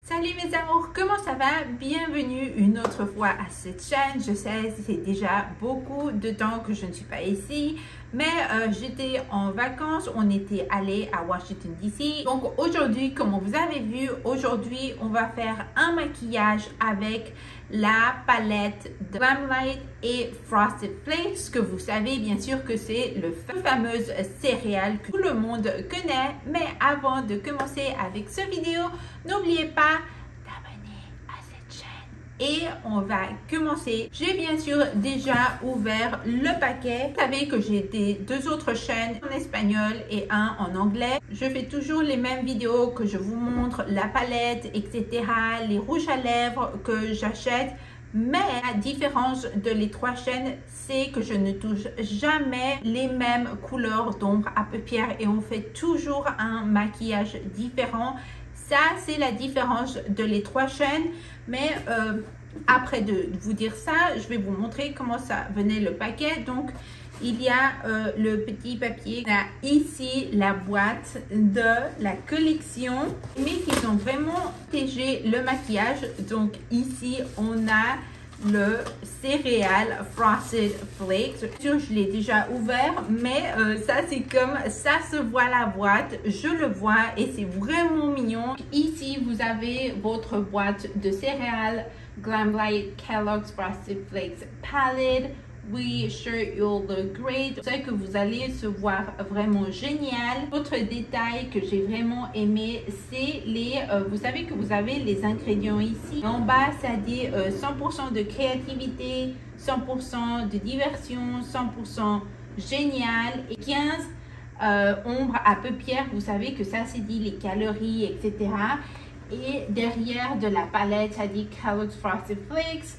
Salut mes amours, comment ça va? Bienvenue une autre fois à cette chaîne. Je sais, c'est déjà beaucoup de temps que je ne suis pas ici, mais j'étais en vacances, on était allé à Washington DC. Donc aujourd'hui, comme vous avez vu, aujourd'hui on va faire un maquillage avec la palette de Glamlite et Frosted Flakes, que vous savez bien sûr que c'est le fameux céréale que tout le monde connaît. Mais avant de commencer avec cette vidéo, n'oubliez pas d'abonner à cette chaîne et on va commencer. J'ai bien sûr déjà ouvert le paquet. Vous savez que j'ai deux autres chaînes en espagnol et un en anglais. Je fais toujours les mêmes vidéos que je vous montre la palette, etc., les rouges à lèvres que j'achète. Mais la différence de les trois chaînes, c'est que je ne touche jamais les mêmes couleurs d'ombre à paupières et on fait toujours un maquillage différent. Ça, c'est la différence de les trois chaînes. Mais après de vous dire ça, je vais vous montrer comment ça venait le paquet. Donc, il y a le petit papier. On a ici la boîte de la collection. Mais ils ont vraiment protégé le maquillage. Donc, ici, on a le céréal Frosted Flakes. Je l'ai déjà ouvert, mais ça c'est comme ça se voit la boîte, je le vois et c'est vraiment mignon. Ici vous avez votre boîte de céréales Glamlite Kellogg's Frosted Flakes Palette. We sure you'll look great. C'est que vous allez se voir vraiment génial. Autre détail que j'ai vraiment aimé, c'est les, vous savez que vous avez les ingrédients ici. En bas, ça dit 100% de créativité, 100% de diversion, 100% génial et 15 ombres à paupières. Vous savez que ça, c'est dit les calories, etc. Et derrière de la palette, ça dit Kellogg's Frosted Flakes.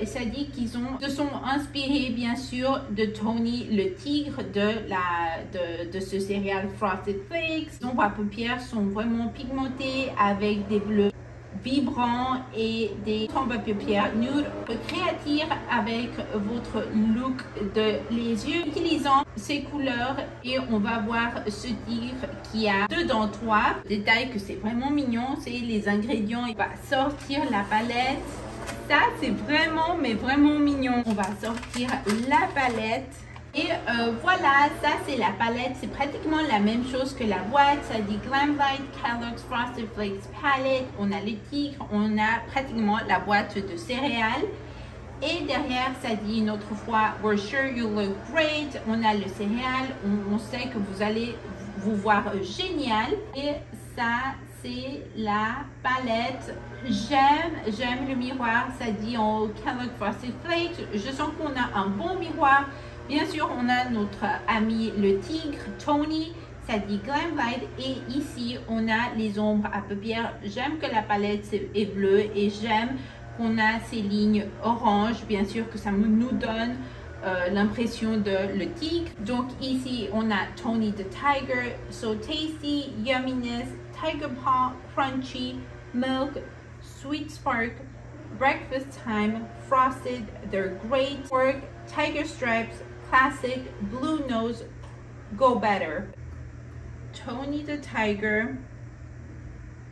Ça dit qu'ils se sont inspirés bien sûr de Tony le tigre de ce céréal Frosted Flakes. Les ombres à paupières sont vraiment pigmentées avec des bleus vibrants et des ombres à paupières nude. Créative avec votre look de les yeux utilisant ces couleurs et on va voir ce tigre qui a dedans trois. Détail que c'est vraiment mignon, c'est les ingrédients. Il va sortir la palette. Ça, c'est vraiment, mais vraiment mignon. On va sortir la palette. Et voilà, ça, c'est la palette. C'est pratiquement la même chose que la boîte. Ça dit Glamlite Kellogg's Frosted Flakes Palette. On a les tigres. On a pratiquement la boîte de céréales. Et derrière, ça dit une autre fois, We're sure you look great. On a le céréal. On sait que vous allez vous voir génial. Et ça, c'est la palette. J'aime le miroir. Ça dit en Kellogg's Frosted Flakes. Je sens qu'on a un bon miroir. Bien sûr, on a notre ami le tigre, Tony. Ça dit Glamlite. Et ici, on a les ombres à paupières. J'aime que la palette est bleue et j'aime qu'on a ces lignes orange. Bien sûr que ça nous donne l'impression de le tigre. Donc ici, on a Tony the Tiger, So Tasty, Yumminess, Tiger Paw, Crunchy, Milk, Sweet Spark, Breakfast Time, Frosted, They're Great, Work, Tiger Stripes, Classic, Blue Nose, Go Better. Tony the Tiger,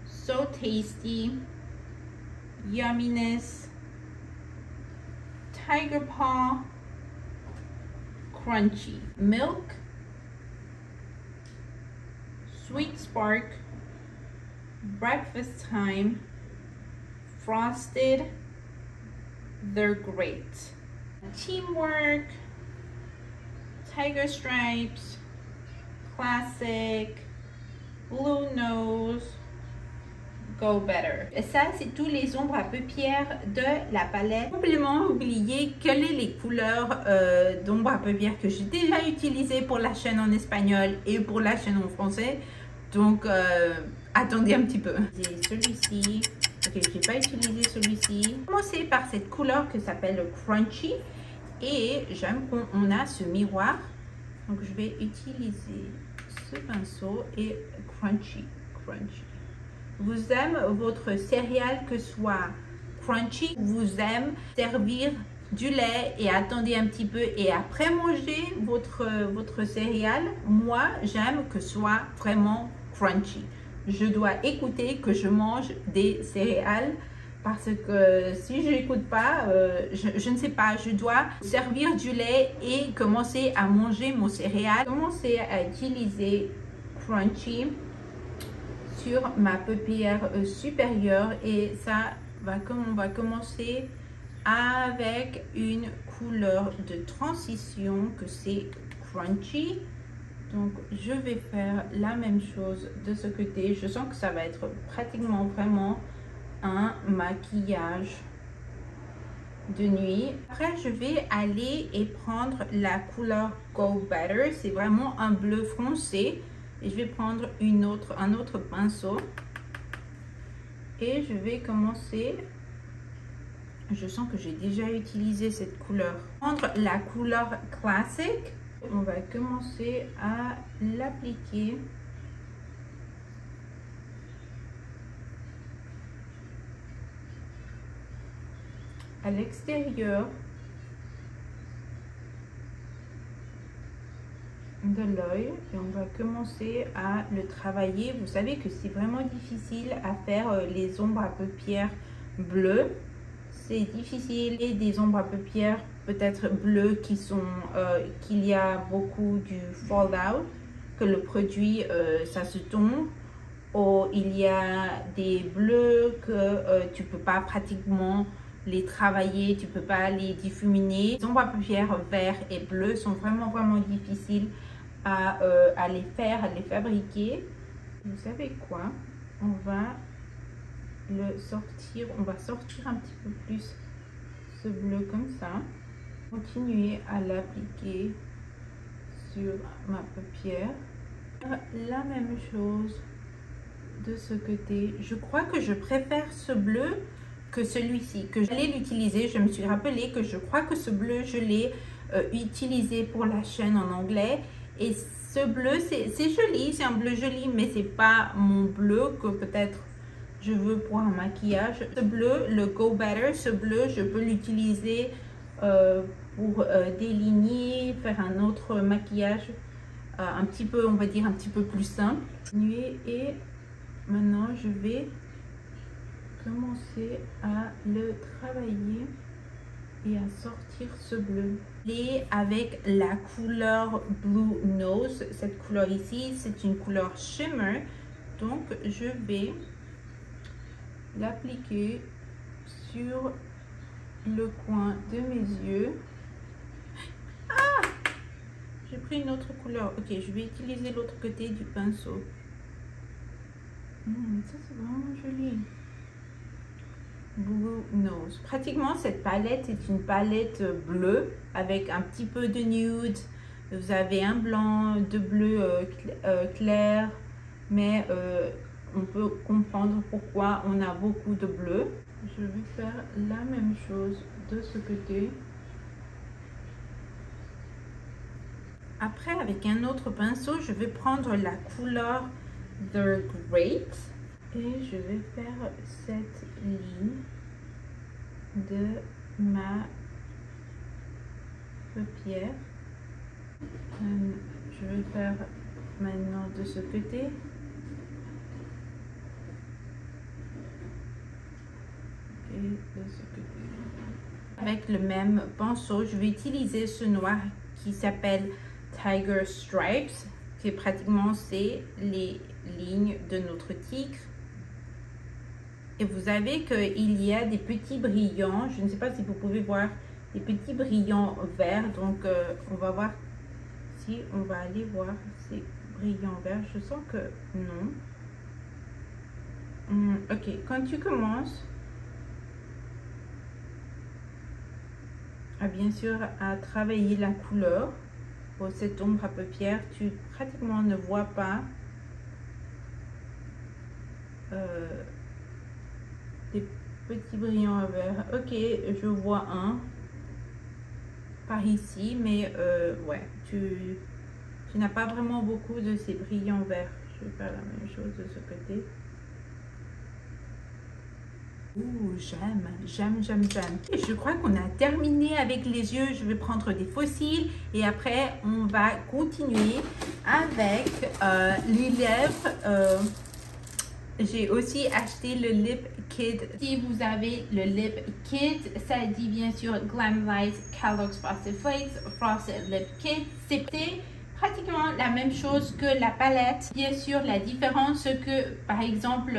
So Tasty, Yumminess, Tiger Paw, Crunchy, Milk, Sweet Spark, Breakfast Time, Frosted, They're Great. Teamwork, Tiger Stripes, Classic, Blue Nose, Go Better. Et ça, c'est tous les ombres à paupières de la palette. Complètement oublié quelles sont les couleurs d'ombres à paupières que j'ai déjà utilisées pour la chaîne en espagnol et pour la chaîne en français. Donc, attendez un petit peu. Celui-ci. Ok, je n'ai pas utilisé celui-ci. Commencer par cette couleur qui s'appelle le Crunchy. Et j'aime qu'on a ce miroir. Donc, je vais utiliser ce pinceau et Crunchy. Vous aimez votre céréale que soit crunchy. Vous aimez servir du lait et attendez un petit peu et après manger votre céréale. Moi, j'aime que ce soit vraiment crunchy. je dois écouter que je mange des céréales. Parce que si je n'écoute pas, je ne sais pas, je dois servir du lait et commencer à manger mon céréale. Commencer à utiliser Crunchy sur ma paupière supérieure et ça va, on va commencer avec une couleur de transition que c'est Crunchy. Donc je vais faire la même chose de ce côté. Je sens que ça va être pratiquement vraiment un maquillage de nuit. Après je vais aller et prendre la couleur Go Better. C'est vraiment un bleu foncé. Et je vais prendre un autre pinceau. Et je vais commencer. Je sens que j'ai déjà utilisé cette couleur. Prendre la couleur classique. On va commencer à l'appliquer. À l'extérieur de l'œil et on va commencer à le travailler. Vous savez que c'est vraiment difficile à faire les ombres à paupières bleues. C'est difficile et des ombres à paupières peut-être bleues qui sont qu'il y a beaucoup du fallout, que le produit ça se tombe. Ou il y a des bleus que tu peux pas pratiquement les travailler, tu peux pas les diffuminer. Les ombres à paupières vert et bleu sont vraiment difficiles à les faire, à les fabriquer. Vous savez quoi? On va le sortir, on va sortir un petit peu plus ce bleu comme ça. Continuer à l'appliquer sur ma paupière. La même chose de ce côté. Je crois que je préfère ce bleu que celui-ci, que j'allais l'utiliser. Je me suis rappelé que je crois que ce bleu, je l'ai utilisé pour la chaîne en anglais. Et ce bleu, c'est joli, c'est un bleu joli, mais c'est pas mon bleu que peut-être je veux pour un maquillage. Ce bleu, le Go Better, ce bleu, je peux l'utiliser pour déligner, faire un autre maquillage un petit peu, on va dire, un petit peu plus simple. Et maintenant, je vais commencer à le travailler et à sortir ce bleu. Et avec la couleur Blue Nose, cette couleur ici, c'est une couleur shimmer. Donc, je vais l'appliquer sur le coin de mes yeux. Ah! J'ai pris une autre couleur. Ok, je vais utiliser l'autre côté du pinceau. Ça, c'est vraiment joli. Blue Nose. Pratiquement, cette palette est une palette bleue avec un petit peu de nude. Vous avez un blanc, de bleu clair, mais on peut comprendre pourquoi on a beaucoup de bleu. Je vais faire la même chose de ce côté. Après, avec un autre pinceau, je vais prendre la couleur The Great. Et je vais faire cette ligne de ma paupière. Je vais faire maintenant de ce côté. Et de ce côté. Avec le même pinceau, je vais utiliser ce noir qui s'appelle Tiger Stripes, qui est pratiquement c'est les lignes de notre tigre. Et vous savez qu'il y a des petits brillants, je ne sais pas si vous pouvez voir, des petits brillants verts. Donc on va voir si on va aller voir ces brillants verts. Je sens que non. Ok, quand tu commences à bien sûr à travailler la couleur pour cette ombre à paupières, tu pratiquement ne vois pas des petits brillants verts. Ok, je vois un par ici, mais ouais, tu n'as pas vraiment beaucoup de ces brillants verts. Je vais faire la même chose de ce côté. Ouh, j'aime. Et je crois qu'on a terminé avec les yeux. Je vais prendre des faux cils et après on va continuer avec les lèvres j'ai aussi acheté le Lip Kit. Si vous avez le Lip Kit, ça dit bien sûr Glamlite Kellogg's Frosted Flakes Frosted Lip Kit. C'est pratiquement la même chose que la palette. Bien sûr, la différence c'est que par exemple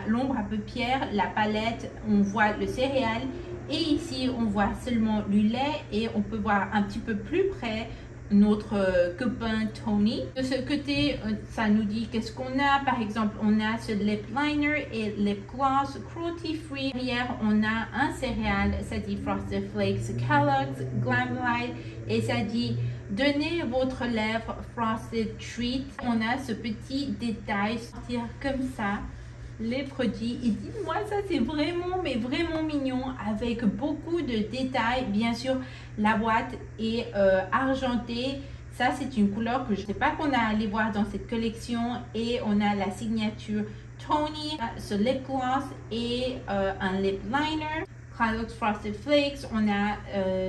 l'ombre à paupières, la palette, on voit le céréal et ici on voit seulement le lait et on peut voir un petit peu plus près notre copain Tony. De ce côté, ça nous dit qu'est-ce qu'on a. Par exemple, on a ce lip liner et lip gloss cruelty free. Derrière, on a un céréal, ça dit Frosted Flakes Kellogg's Glamlite et ça dit donnez votre lèvre Frosted Treat. On a ce petit détail sortir comme ça les produits et dites-moi, ça c'est vraiment mais vraiment mignon avec beaucoup de détails. Bien sûr, la boîte est argentée. Ça c'est une couleur que je ne sais pas qu'on a allé voir dans cette collection et on a la signature Tony, ce lip gloss et un lip liner. Kellogg's Frosted Flakes, on a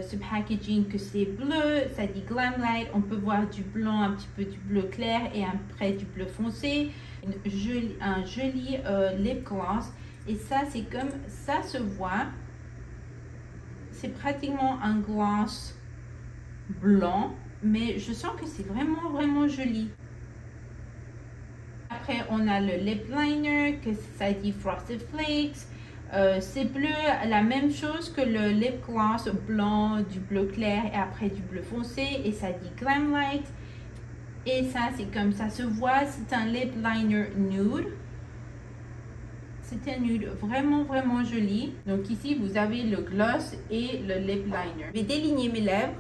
ce packaging que c'est bleu, ça dit Glamlite, on peut voir du blanc, un petit peu du bleu clair et après du bleu foncé, un joli lip gloss et ça c'est comme ça se voit, c'est pratiquement un gloss blanc mais je sens que c'est vraiment joli. Après on a le lip liner que ça dit Frosted Flakes. C'est bleu, la même chose que le lip gloss blanc, du bleu clair et après du bleu foncé et ça dit Glamlite et ça c'est comme ça se voit, c'est un lip liner nude, c'est un nude vraiment joli. Donc ici vous avez le gloss et le lip liner. Je vais déligner mes lèvres.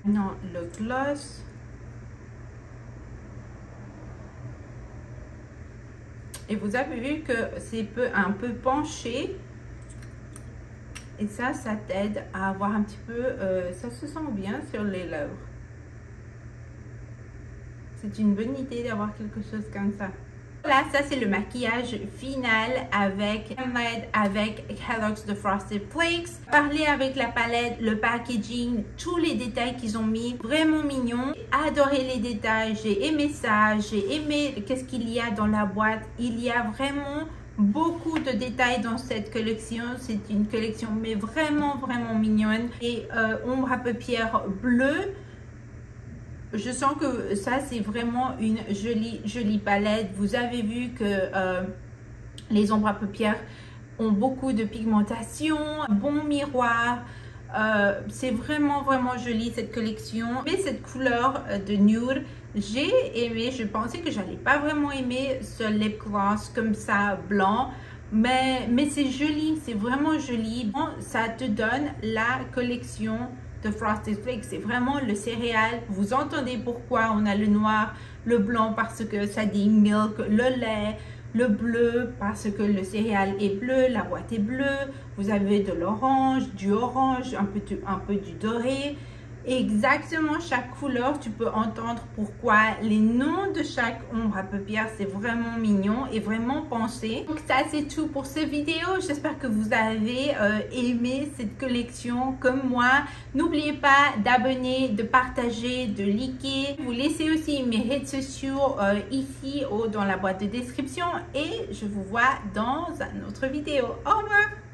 Non, le gloss. Et vous avez vu que c'est un peu penché. Et ça t'aide à avoir un petit peu... ça se sent bien sur les lèvres. C'est une bonne idée d'avoir quelque chose comme ça. Voilà, ça c'est le maquillage final avec Kellogg's The Frosted Flakes. Parler avec la palette, le packaging, tous les détails qu'ils ont mis, vraiment mignon. J'ai adoré les détails, j'ai aimé ça, j'ai aimé qu'est-ce qu'il y a dans la boîte. Il y a vraiment beaucoup de détails dans cette collection. C'est une collection mais vraiment mignonne. Et ombre à paupières bleue. Je sens que ça c'est vraiment une jolie palette. Vous avez vu que les ombres à paupières ont beaucoup de pigmentation, un bon miroir. C'est vraiment joli cette collection. Mais cette couleur de nude, j'ai aimé. Je pensais que j'allais pas vraiment aimer ce lip gloss comme ça blanc. Mais c'est joli, c'est vraiment joli. Bon, ça te donne la collection de Frosted Flakes, c'est vraiment le céréal. Vous entendez pourquoi on a le noir, le blanc parce que ça dit milk, le lait, le bleu parce que le céréal est bleu, la boîte est bleue. Vous avez de l'orange, du orange, un peu du doré. Exactement chaque couleur, tu peux entendre pourquoi les noms de chaque ombre à paupières, c'est vraiment mignon et vraiment pensé. Donc ça c'est tout pour cette vidéo. J'espère que vous avez aimé cette collection comme moi. N'oubliez pas d'abonner, de partager, de liker. Vous laissez aussi mes réseaux sociaux ici ou dans la boîte de description et je vous vois dans une autre vidéo. Au revoir!